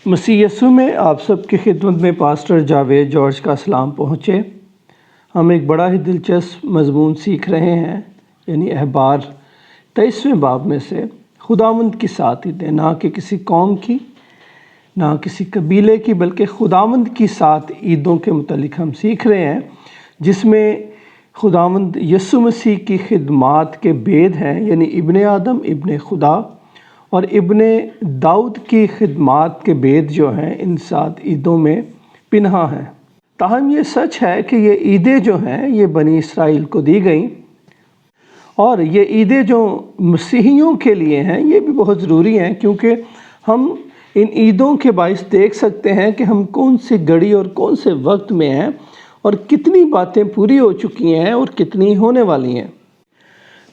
مسیح یسوع میں آپ سب کی خدمت میں پاسٹر جاوید جارج کا سلام پہنچے۔ ہم ایک بڑا ہی دلچسپ مضمون سیکھ رہے ہیں، یعنی احبار 23ویں باب میں سے خداوند کی 7 عیدیں، نہ کہ کسی قوم کی، نہ کسی قبیلے کی، بلکہ خداوند کی 7 عیدوں کے متعلق ہم سیکھ رہے ہیں، جس میں خداوند یسوع مسیح کی خدمات کے بید ہیں، یعنی ابن آدم، ابن خدا اور ابن داؤد کی خدمات کے بید جو ہیں ان 7 عیدوں میں پنہاں ہیں۔ تاہم یہ سچ ہے کہ یہ عیدیں جو ہیں یہ بنی اسرائیل کو دی گئیں، اور یہ عیدیں جو مسیحیوں کے لیے ہیں یہ بھی بہت ضروری ہیں، کیونکہ ہم ان عیدوں کے باعث دیکھ سکتے ہیں کہ ہم کون سی گھڑی اور کون سے وقت میں ہیں، اور کتنی باتیں پوری ہو چکی ہیں اور کتنی ہونے والی ہیں۔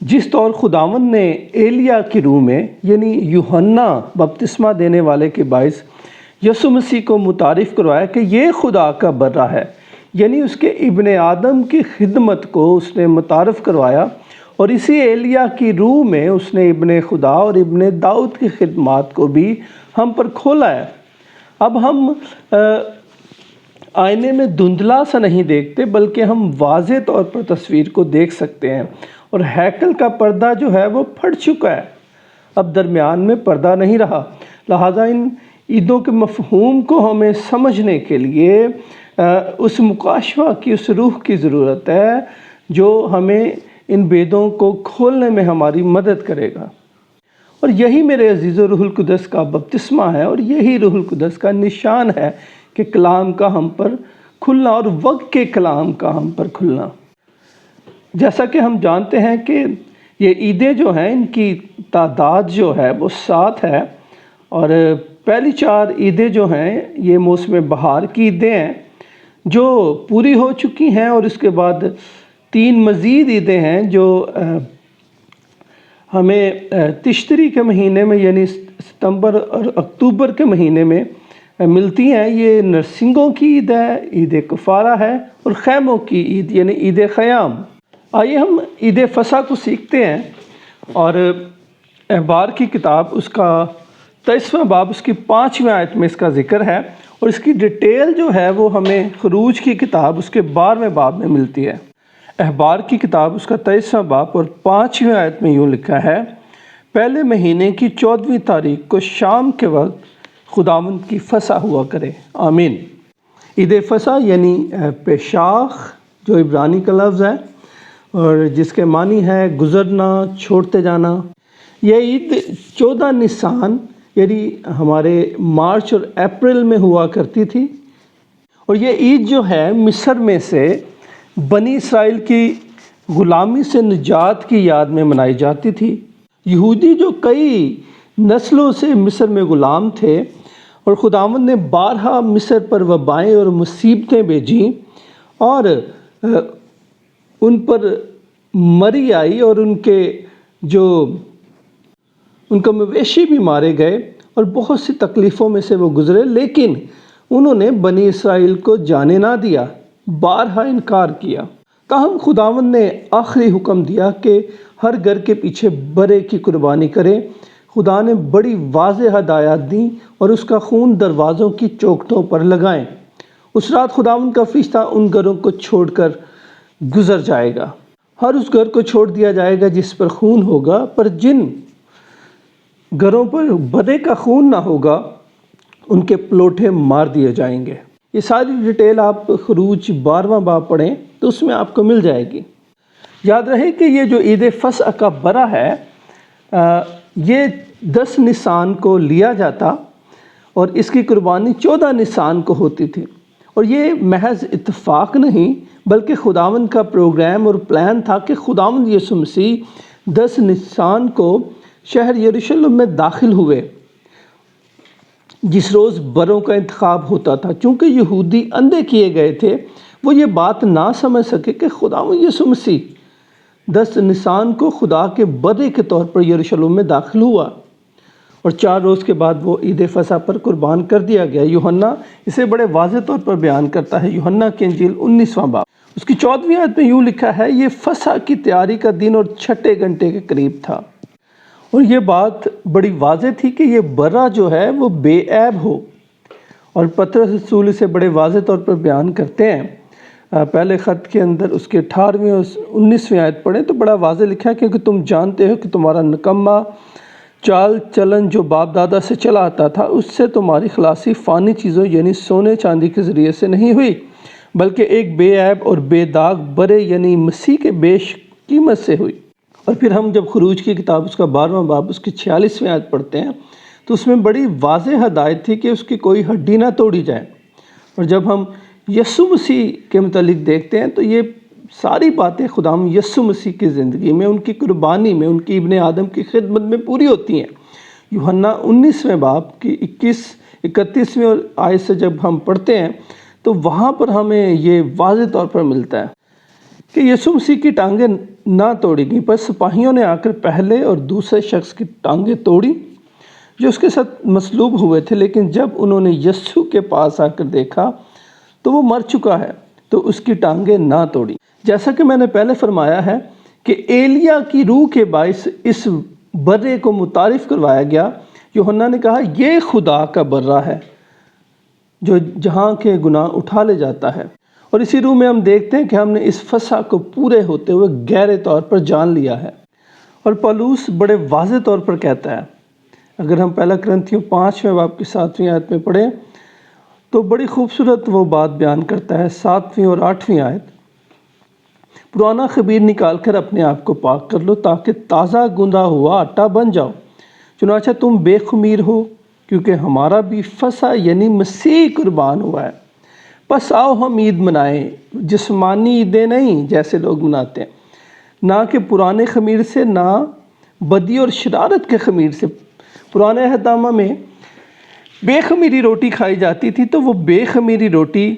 جس طور خداوند نے ایلیا کی روح میں، یعنی یوحنا بپتسمہ دینے والے کے باعث یسوع مسیح کو متعارف کروایا کہ یہ خدا کا برہ ہے، یعنی اس کے ابن آدم کی خدمت کو اس نے متعارف کروایا، اور اسی ایلیا کی روح میں اس نے ابن خدا اور ابن داؤد کی خدمات کو بھی ہم پر کھولا ہے۔ اب ہم آئینے میں دھندلا سا نہیں دیکھتے، بلکہ ہم واضح طور پر تصویر کو دیکھ سکتے ہیں، اور ہیکل کا پردہ جو ہے وہ پھٹ چکا ہے، اب درمیان میں پردہ نہیں رہا۔ لہٰذا ان عیدوں کے مفہوم کو ہمیں سمجھنے کے لیے اس مکاشفہ کی، اس روح کی ضرورت ہے جو ہمیں ان بیدوں کو کھولنے میں ہماری مدد کرے گا، اور یہی میرے عزیزو روح القدس کا بپتسمہ ہے، اور یہی روح القدس کا نشان ہے کہ کلام کا ہم پر کھلنا، اور وقت کے کلام کا ہم پر کھلنا۔ جیسا کہ ہم جانتے ہیں کہ یہ عیدیں جو ہیں ان کی تعداد جو ہے وہ 7 ہے، اور پہلی 4 عیدیں جو ہیں یہ موسم بہار کی عیدیں ہیں جو پوری ہو چکی ہیں، اور اس کے بعد 3 مزید عیدیں ہیں جو ہمیں تشتری کے مہینے میں، یعنی ستمبر اور اکتوبر کے مہینے میں ملتی ہیں۔ یہ نرسنگوں کی عید ہے، عید کفارہ ہے، اور خیموں کی عید یعنی عید خیام۔ آئیے ہم عید فصح کو سیکھتے ہیں، اور احبار کی کتاب اس کا 23واں باب اس کی 5ویں آیت میں اس کا ذکر ہے، اور اس کی ڈیٹیل جو ہے وہ ہمیں خروج کی کتاب اس کے 12ویں باب میں ملتی ہے۔ احبار کی کتاب اس کا 23واں باب اور 5ویں آیت میں یوں لکھا ہے: پہلے مہینے کی 14ویں تاریخ کو شام کے وقت خداوند کی فصح ہوا کرے، آمین۔ عید فصح یعنی پیشاخ جو عبرانی کا لفظ ہے، اور جس کے معنی ہے گزرنا، چھوڑتے جانا۔ یہ عید 14 نسان یعنی ہمارے مارچ اور اپریل میں ہوا کرتی تھی، اور یہ عید جو ہے مصر میں سے بنی اسرائیل کی غلامی سے نجات کی یاد میں منائی جاتی تھی۔ یہودی جو کئی نسلوں سے مصر میں غلام تھے، اور خداوند نے بارہا مصر پر وبائیں اور مصیبتیں بھیجیں، اور ان پر مری آئی، اور ان کا مویشی بھی مارے گئے، اور بہت سی تکلیفوں میں سے وہ گزرے، لیکن انہوں نے بنی اسرائیل کو جانے نہ دیا، بارہا انکار کیا۔ تاہم خداوند نے آخری حکم دیا کہ ہر گھر کے پیچھے برے کی قربانی کرے۔ خدا نے بڑی واضح ہدایات دیں، اور اس کا خون دروازوں کی چوکھٹوں پر لگائیں۔ اس رات خداوند کا فرشتہ ان گھروں کو چھوڑ کر گزر جائے گا، ہر اس گھر کو چھوڑ دیا جائے گا جس پر خون ہوگا، پر جن گھروں پر بدے کا خون نہ ہوگا ان کے پلوٹے مار دیے جائیں گے۔ یہ ساری ڈیٹیل آپ خروج 12واں باب پڑھیں تو اس میں آپ کو مل جائے گی۔ یاد رہے کہ یہ جو عید فصح کا برہ ہے یہ 10 نسان کو لیا جاتا، اور اس کی قربانی 14 نسان کو ہوتی تھی، اور یہ محض اتفاق نہیں بلکہ خداوند کا پروگرام اور پلان تھا کہ خداوند یسوع مسیح 10 نسان کو شہر یروشلم میں داخل ہوئے، جس روز بروں کا انتخاب ہوتا تھا۔ چونکہ یہودی اندھے کیے گئے تھے، وہ یہ بات نہ سمجھ سکے کہ خداوند یسوع مسیح 10 نسان کو خدا کے برے کے طور پر یروشلم میں داخل ہوا، اور 4 روز کے بعد وہ عید فصح پر قربان کر دیا گیا۔ یوحنا اسے بڑے واضح طور پر بیان کرتا ہے، یوحنا کی انجیل 19واں باب اس کی 14ویں آیت میں یوں لکھا ہے: یہ فصح کی تیاری کا دن اور 6 گھنٹے کے قریب تھا، اور یہ بات بڑی واضح تھی کہ یہ برہ جو ہے وہ بے عیب ہو، اور پطرس رسول اسے بڑے واضح طور پر بیان کرتے ہیں۔ پہلے خط کے اندر اس کے 18ویں اور 19ویں آیت پڑھیں تو بڑا واضح لکھا ہے کہ تم جانتے ہو کہ تمہارا نکما چال چلن جو باپ دادا سے چلا آتا تھا، اس سے تمہاری خلاصی فانی چیزوں یعنی سونے چاندی کے ذریعے سے نہیں ہوئی، بلکہ ایک بے عیب اور بے داغ برے یعنی مسیح کے بیش قیمت سے ہوئی۔ اور پھر ہم جب خروج کی کتاب اس کا 12واں باب اس کی 46ویں آیت پڑھتے ہیں تو اس میں بڑی واضح ہدایت تھی کہ اس کی کوئی ہڈی نہ توڑی جائے۔ اور جب ہم یسوع مسیح کے متعلق دیکھتے ہیں تو یہ ساری باتیں خداوند یسوع مسیح کی زندگی میں، ان کی قربانی میں، ان کی ابن آدم کی خدمت میں پوری ہوتی ہیں۔ یوحنا 19ویں باب کی 31ویں آیت سے جب ہم پڑھتے ہیں تو وہاں پر ہمیں یہ واضح طور پر ملتا ہے کہ یسوع مسیح کی ٹانگیں نہ توڑی گئیں، پر سپاہیوں نے آ کر پہلے اور دوسرے شخص کی ٹانگیں توڑی جو اس کے ساتھ مصلوب ہوئے تھے، لیکن جب انہوں نے یسوع کے پاس آ کر دیکھا تو وہ مر چکا ہے، تو اس کی ٹانگیں نہ توڑی۔ جیسا کہ میں نے پہلے فرمایا ہے کہ ایلیا کی روح کے باعث اس برے کو متعارف کروایا گیا۔ یوحنا نے کہا یہ خدا کا برہ ہے جو جہاں کے گناہ اٹھا لے جاتا ہے۔ اور اسی روح میں ہم دیکھتے ہیں کہ ہم نے اس فسح کو پورے ہوتے ہوئے گہرے طور پر جان لیا ہے۔ اور پولس بڑے واضح طور پر کہتا ہے، اگر ہم پہلا کرنتھیوں 5ویں باب کی 7ویں آیت میں پڑھیں تو بڑی خوبصورت وہ بات بیان کرتا ہے، 7ویں اور 8ویں آیت، پرانا خمیر نکال کر اپنے آپ کو پاک کر لو تاکہ تازہ گندا ہوا آٹا بن جاؤ، چنانچہ تم بے خمیر ہو کیونکہ ہمارا بھی فسح یعنی مسیح قربان ہوا ہے۔ پس آؤ ہم عید منائیں، جسمانی عیدیں نہیں جیسے لوگ مناتے ہیں، نہ کہ پرانے خمیر سے، نہ بدی اور شرارت کے خمیر سے۔ پرانے عہد نامہ میں بے خمیری روٹی کھائی جاتی تھی، تو وہ بے خمیری روٹی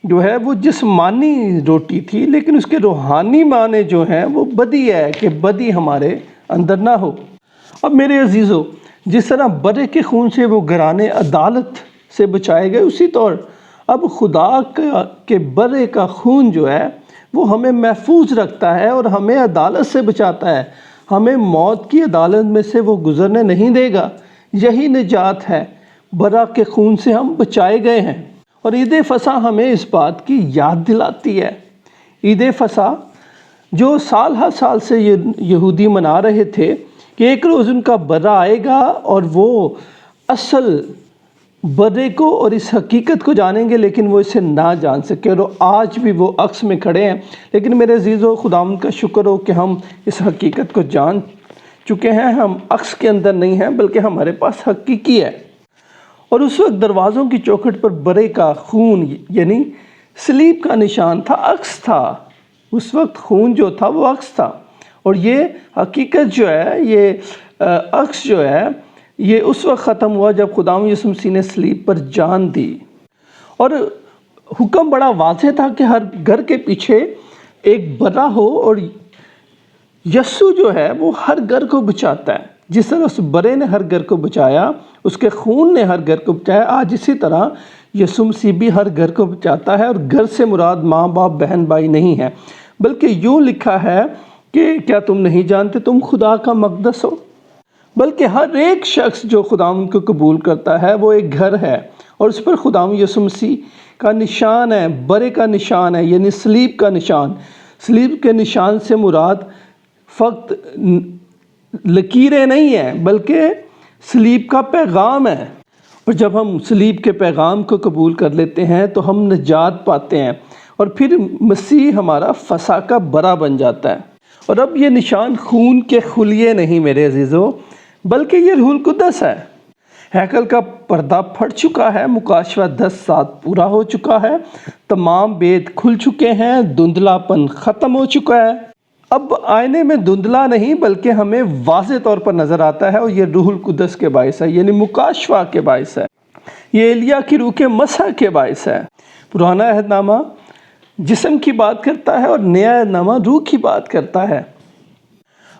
جو ہے وہ جسمانی روٹی تھی، لیکن اس کے روحانی معنی جو ہیں وہ بدی ہے کہ بدی ہمارے اندر نہ ہو۔ اب میرے عزیزو، جس طرح برے کے خون سے وہ گھرانے عدالت سے بچائے گئے، اسی طور اب خدا کے برے کا خون جو ہے وہ ہمیں محفوظ رکھتا ہے اور ہمیں عدالت سے بچاتا ہے، ہمیں موت کی عدالت میں سے وہ گزرنے نہیں دے گا۔ یہی نجات ہے، برا کے خون سے ہم بچائے گئے ہیں۔ اور عید فصح ہمیں اس بات کی یاد دلاتی ہے۔ عید فصح جو سال ہر سال سے یہودی منا رہے تھے کہ ایک روز ان کا برا آئے گا اور وہ اصل برے کو اور اس حقیقت کو جانیں گے، لیکن وہ اسے نہ جان سکے، اور آج بھی وہ عکس میں کھڑے ہیں۔ لیکن میرے عزیزو، خداوند کا شکر ہو کہ ہم اس حقیقت کو جان چکے ہیں، ہم عکس کے اندر نہیں ہیں بلکہ ہمارے پاس حقیقی ہے۔ اور اس وقت دروازوں کی چوکھٹ پر برے کا خون یعنی صلیب کا نشان تھا، عکس تھا۔ اس وقت خون جو تھا وہ عکس تھا، اور یہ حقیقت جو ہے، یہ عکس جو ہے، یہ اس وقت ختم ہوا جب خداوند یسوع مسیح نے صلیب پر جان دی۔ اور حکم بڑا واضح تھا کہ ہر گھر کے پیچھے ایک برا ہو، اور یسوع جو ہے وہ ہر گھر کو بچاتا ہے۔ جس طرح اس برے نے ہر گھر کو بچایا، اس کے خون نے ہر گھر کو بچایا، آج اسی طرح یسوع مسیح بھی ہر گھر کو بچاتا ہے۔ اور گھر سے مراد ماں باپ بہن بھائی نہیں ہے، بلکہ یوں لکھا ہے کہ کیا تم نہیں جانتے تم خدا کا مقدس ہو؟ بلکہ ہر ایک شخص جو خداوند کو قبول کرتا ہے وہ ایک گھر ہے، اور اس پر خداوند یسوع مسیح کا نشان ہے، برے کا نشان ہے، یعنی صلیب کا نشان۔ صلیب کے نشان سے مراد فقط لکیریں نہیں ہیں بلکہ صلیب کا پیغام ہے۔ اور جب ہم صلیب کے پیغام کو قبول کر لیتے ہیں تو ہم نجات پاتے ہیں، اور پھر مسیح ہمارا فسح کا برا بن جاتا ہے۔ اور اب یہ نشان خون کے خلیے نہیں میرے عزیزو، بلکہ یہ روح القدس ہے۔ ہیکل کا پردہ پھٹ چکا ہے، مکاشفہ 10:7 پورا ہو چکا ہے، تمام بید کھل چکے ہیں، دھندلا پن ختم ہو چکا ہے۔ اب آئینے میں دھندلا نہیں بلکہ ہمیں واضح طور پر نظر آتا ہے، اور یہ روح القدس کے باعث ہے، یعنی مکاشفہ کے باعث ہے، یہ ایلیا کی روح کے مسح کے باعث ہے۔ پرانا عہد نامہ جسم کی بات کرتا ہے اور نیا عہد نامہ روح کی بات کرتا ہے۔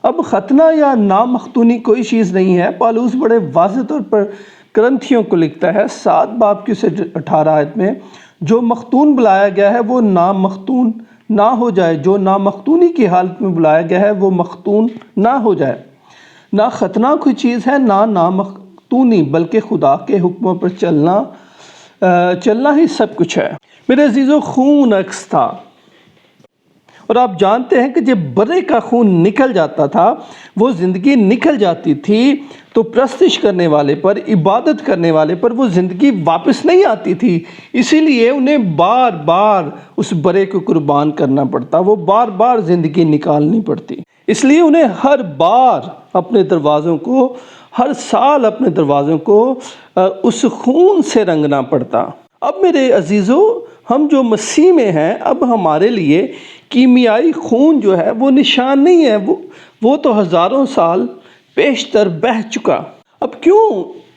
اب ختنہ یا نامختونی کوئی چیز نہیں ہے۔ پالوس بڑے واضح طور پر کرنتھیوں کو لکھتا ہے 7 باب کی 18 آیت میں، جو مختون بلایا گیا ہے وہ نامختون نہ ہو جائے، جو نامختونی کی حالت میں بلایا گیا ہے وہ مختون نہ ہو جائے۔ نہ ختنہ کوئی چیز ہے، نہ نامختونی، بلکہ خدا کے حکموں پر چلنا چلنا ہی سب کچھ ہے۔ میرے عزیزو، خون عکس تھا، اور آپ جانتے ہیں کہ جب برے کا خون نکل جاتا تھا، وہ زندگی نکل جاتی تھی، تو پرستش کرنے والے پر، عبادت کرنے والے پر وہ زندگی واپس نہیں آتی تھی، اسی لیے انہیں بار بار اس برے کو قربان کرنا پڑتا، وہ بار بار زندگی نکالنی پڑتی، اس لیے انہیں ہر بار اپنے دروازوں کو، ہر سال اپنے دروازوں کو اس خون سے رنگنا پڑتا۔ اب میرے عزیزو، ہم جو مسیح میں ہیں، اب ہمارے لیے کیمیائی خون جو ہے وہ نشان نہیں ہے، وہ تو ہزاروں سال پیشتر بہہ چکا۔ اب کیوں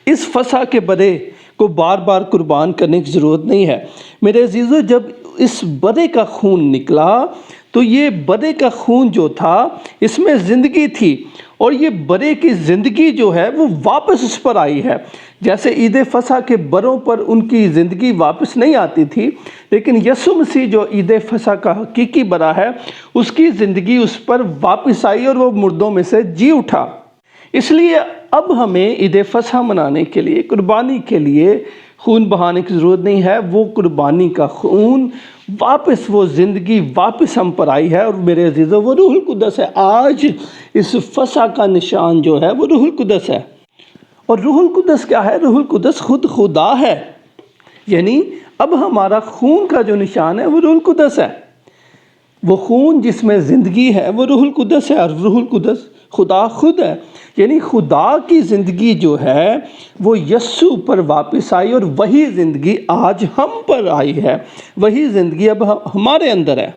اس فسح کے برے کو بار بار قربان کرنے کی ضرورت نہیں ہے؟ میرے عزیزو، جب اس برے کا خون نکلا تو یہ برے کا خون جو تھا، اس میں زندگی تھی، اور یہ برے کی زندگی جو ہے وہ واپس اس پر آئی ہے۔ جیسے عید فسح کے بروں پر ان کی زندگی واپس نہیں آتی تھی، لیکن یسوع مسیح جو عید فسح کا حقیقی برا ہے، اس کی زندگی اس پر واپس آئی اور وہ مردوں میں سے جی اٹھا۔ اس لیے اب ہمیں عید فسح منانے کے لیے، قربانی کے لیے خون بہانے کی ضرورت نہیں ہے، وہ قربانی کا خون واپس، وہ زندگی واپس ہم پر آئی ہے، اور میرے عزیزو وہ روح القدس ہے۔ آج اس فسح کا نشان جو ہے وہ روح القدس ہے، اور روح القدس کیا ہے؟ روح القدس خود خدا ہے، یعنی اب ہمارا خون کا جو نشان ہے وہ روح القدس ہے۔ وہ خون جس میں زندگی ہے وہ روح القدس ہے، اور روح القدس خدا خود ہے، یعنی خدا کی زندگی جو ہے وہ یسوع پر واپس آئی، اور وہی زندگی آج ہم پر آئی ہے، وہی زندگی اب ہمارے اندر ہے۔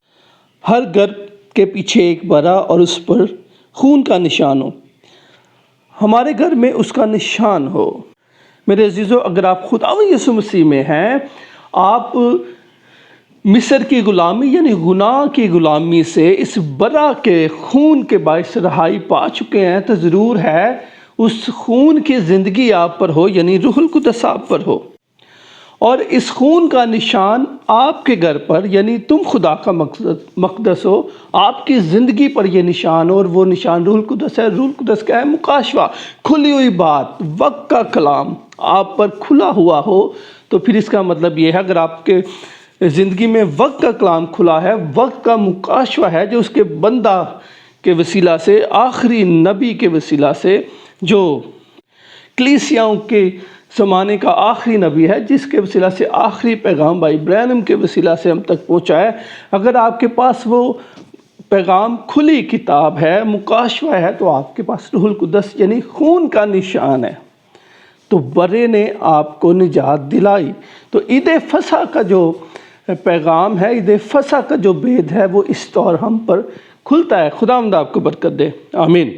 ہر گھر کے پیچھے ایک برا اور اس پر خون کا نشان ہو، ہمارے گھر میں اس کا نشان ہو۔ میرے عزیزو، اگر آپ خداوند یسوع مسیح میں ہیں، آپ مصر کی غلامی یعنی گناہ کی غلامی سے اس برا کے خون کے باعث رہائی پا چکے ہیں، تو ضرور ہے اس خون کی زندگی آپ پر ہو، یعنی روح القدس آپ پر ہو، اور اس خون کا نشان آپ کے گھر پر، یعنی تم خدا کا مقدس ہو، آپ کی زندگی پر یہ نشان ہو، اور وہ نشان روح القدس ہے۔ روح القدس کیا ہے؟ مکاشفہ، کھلی ہوئی بات، وقت کا کلام آپ پر کھلا ہوا ہو، تو پھر اس کا مطلب یہ ہے، اگر آپ کے زندگی میں وقت کا کلام کھلا ہے، وقت کا مکاشفہ ہے، جو اس کے بندہ کے وسیلہ سے، آخری نبی کے وسیلہ سے، جو کلیسیاؤں کے زمانے کا آخری نبی ہے، جس کے وسیلہ سے آخری پیغام بھائی برینم کے وسیلہ سے ہم تک پہنچا ہے، اگر آپ کے پاس وہ پیغام کھلی کتاب ہے، مکاشفہ ہے، تو آپ کے پاس روح القدس یعنی خون کا نشان ہے، تو برے نے آپ کو نجات دلائی۔ تو عید فسح کا جو پیغام ہے، عید فسح کا جو بید ہے، وہ اس طور ہم پر کھلتا ہے۔ خداوند آپ کو برکت دے، آمین۔